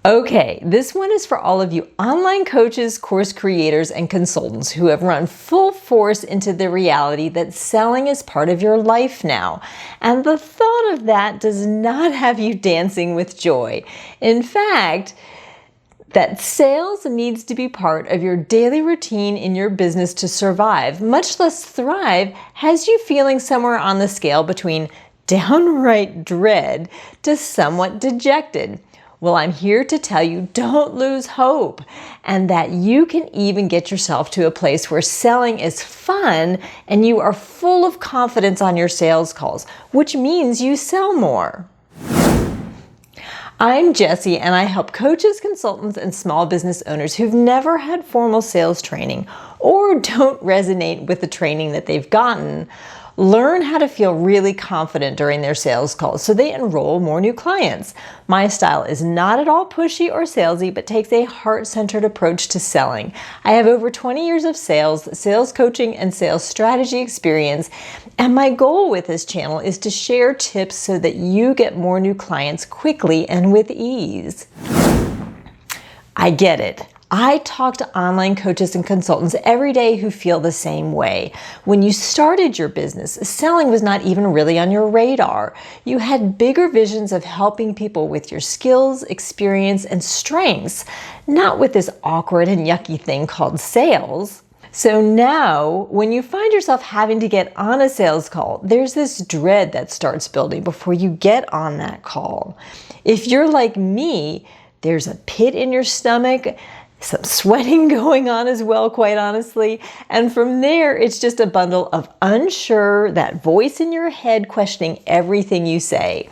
Okay, this one is for all of you online coaches, course creators, and consultants who have run full force into the reality that selling is part of your life now. And the thought of that does not have you dancing with joy. In fact, that sales needs to be part of your daily routine in your business to survive, much less thrive, has you feeling somewhere on the scale between downright dread to somewhat dejected. Well, I'm here to tell you, don't lose hope, and that you can even get yourself to a place where selling is fun and you are full of confidence on your sales calls, which means you sell more. I'm Jessie, and I help coaches, consultants, and small business owners who've never had formal sales training or don't resonate with the training that they've gotten learn how to feel really confident during their sales calls so they enroll more new clients. My style is not at all pushy or salesy, but takes a heart-centered approach to selling. I have over 20 years of sales coaching, and sales strategy experience, and my goal with this channel is to share tips so that you get more new clients quickly and with ease. I get it. I talk to online coaches and consultants every day who feel the same way. When you started your business, selling was not even really on your radar. You had bigger visions of helping people with your skills, experience, and strengths, not with this awkward and yucky thing called sales. So now, when you find yourself having to get on a sales call, there's this dread that starts building before you get on that call. If you're like me, there's a pit in your stomach, some sweating going on as well, quite honestly. And from there, it's just a bundle of unsure, that voice in your head questioning everything you say.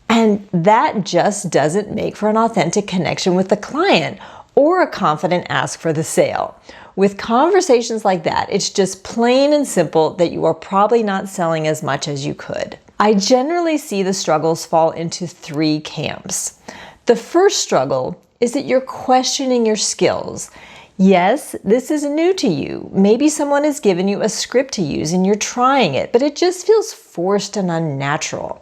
And that just doesn't make for an authentic connection with the client or a confident ask for the sale. With conversations like that, it's just plain and simple that you are probably not selling as much as you could. I generally see the struggles fall into three camps. The first struggle is that you're questioning your skills. Yes, this is new to you. Maybe someone has given you a script to use and you're trying it, but it just feels forced and unnatural.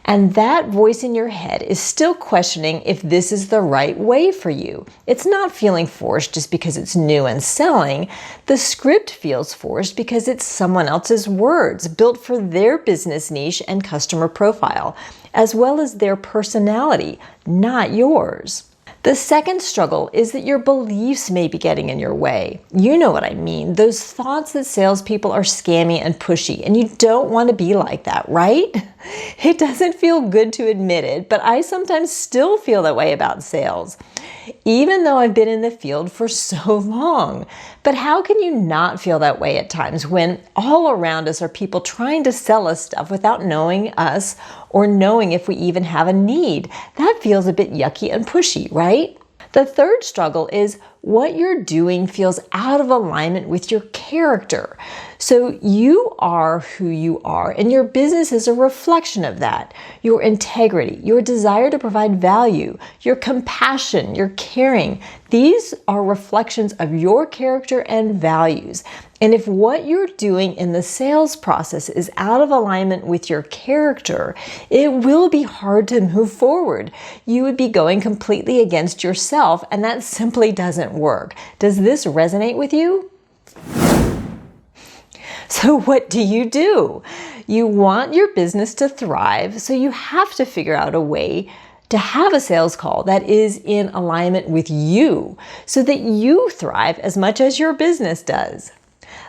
And that voice in your head is still questioning if this is the right way for you. It's not feeling forced just because it's new and selling. The script feels forced because it's someone else's words built for their business niche and customer profile, as well as their personality, not yours. The second struggle is that your beliefs may be getting in your way. You know what I mean, those thoughts that salespeople are scammy and pushy, and you don't want to be like that, right? It doesn't feel good to admit it, but I sometimes still feel that way about sales, even though I've been in the field for so long. But how can you not feel that way at times when all around us are people trying to sell us stuff without knowing us or knowing if we even have a need? That feels a bit yucky and pushy, right? The third struggle is what you're doing feels out of alignment with your character. So you are who you are, and your business is a reflection of that. Your integrity, your desire to provide value, your compassion, your caring, these are reflections of your character and values. And if what you're doing in the sales process is out of alignment with your character, it will be hard to move forward. You would be going completely against yourself, and that simply doesn't work. Does this resonate with you? So what do? You want your business to thrive, so you have to figure out a way to have a sales call that is in alignment with you so that you thrive as much as your business does.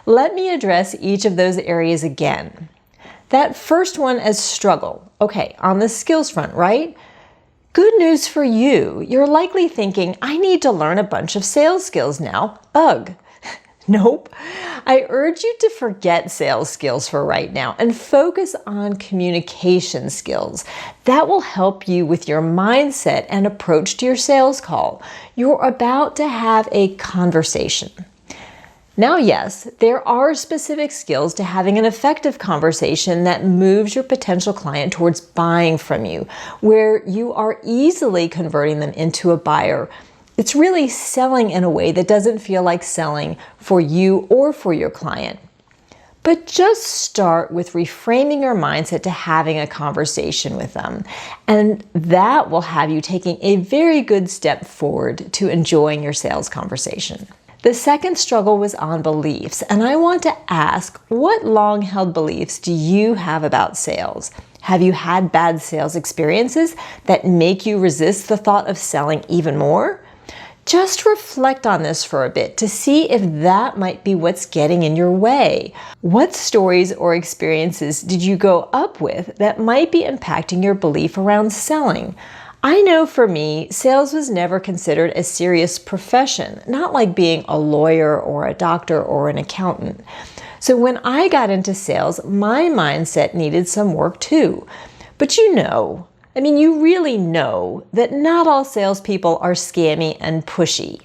Let me address each of those areas again. That first one as struggle. Okay, on the skills front, right? Good news for you. You're likely thinking, I need to learn a bunch of sales skills now. Ugh. Nope. I urge you to forget sales skills for right now and focus on communication skills. That will help you with your mindset and approach to your sales call. You're about to have a conversation. Now, yes, there are specific skills to having an effective conversation that moves your potential client towards buying from you, where you are easily converting them into a buyer. It's really selling in a way that doesn't feel like selling for you or for your client. But just start with reframing your mindset to having a conversation with them. And that will have you taking a very good step forward to enjoying your sales conversation. The second struggle was on beliefs, and I want to ask, what long-held beliefs do you have about sales? Have you had bad sales experiences that make you resist the thought of selling even more? Just reflect on this for a bit to see if that might be what's getting in your way. What stories or experiences did you grow up with that might be impacting your belief around selling? I know for me, sales was never considered a serious profession, not like being a lawyer or a doctor or an accountant. So when I got into sales, my mindset needed some work too. But you really know that not all salespeople are scammy and pushy.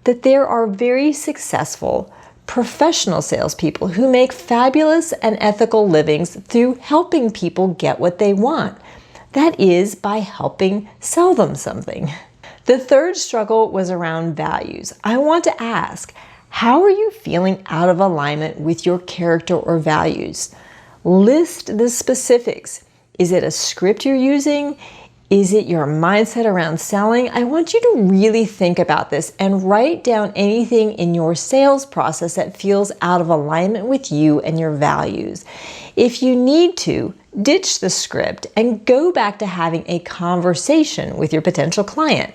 That there are very successful, professional salespeople who make fabulous and ethical livings through helping people get what they want. That is, by helping sell them something. The third struggle was around values. I want to ask, how are you feeling out of alignment with your character or values? List the specifics. Is it a script you're using? Is it your mindset around selling? I want you to really think about this and write down anything in your sales process that feels out of alignment with you and your values. If you need to, ditch the script and go back to having a conversation with your potential client.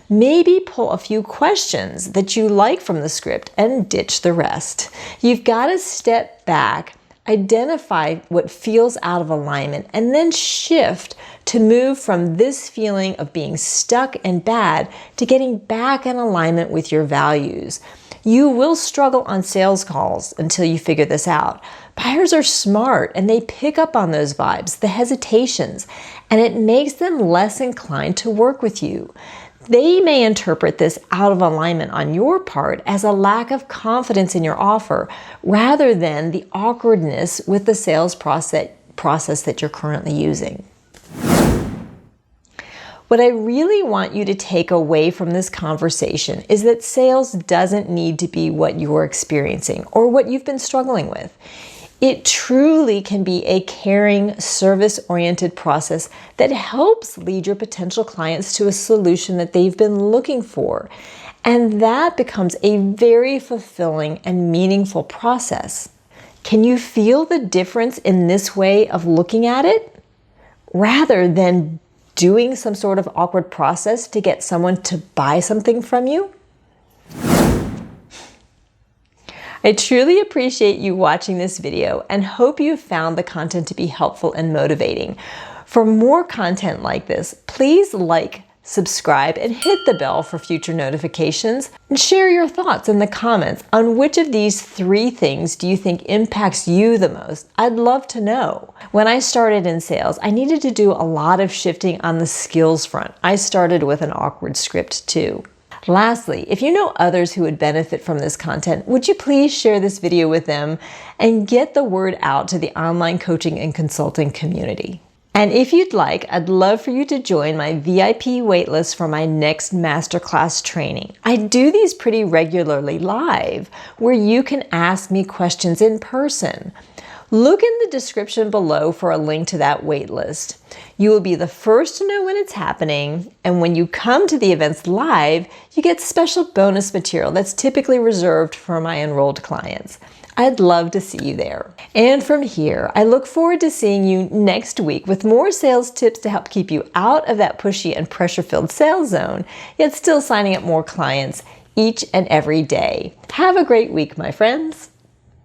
Maybe pull a few questions that you like from the script and ditch the rest. You've got to step back, identify what feels out of alignment, and then shift to move from this feeling of being stuck and bad to getting back in alignment with your values. You will struggle on sales calls until you figure this out. Buyers are smart and they pick up on those vibes, the hesitations, and it makes them less inclined to work with you. They may interpret this out of alignment on your part as a lack of confidence in your offer rather than the awkwardness with the sales process that you're currently using. What I really want you to take away from this conversation is that sales doesn't need to be what you're experiencing or what you've been struggling with. It truly can be a caring, service-oriented process that helps lead your potential clients to a solution that they've been looking for. And that becomes a very fulfilling and meaningful process. Can you feel the difference in this way of looking at it? Rather than doing some sort of awkward process to get someone to buy something from you? I truly appreciate you watching this video and hope you found the content to be helpful and motivating. For more content like this, please like, subscribe, and hit the bell for future notifications, and share your thoughts in the comments on which of these 3 things do you think impacts you the most. I'd love to know. When I started in sales, I needed to do a lot of shifting on the skills front. I started with an awkward script too. Lastly, if you know others who would benefit from this content, would you please share this video with them and get the word out to the online coaching and consulting community? And if you'd like, I'd love for you to join my VIP waitlist for my next masterclass training. I do these pretty regularly live, where you can ask me questions in person. Look in the description below for a link to that waitlist. You will be the first to know when it's happening, and when you come to the events live, you get special bonus material that's typically reserved for my enrolled clients. I'd love to see you there. And from here, I look forward to seeing you next week with more sales tips to help keep you out of that pushy and pressure-filled sales zone, yet still signing up more clients each and every day. Have a great week, my friends.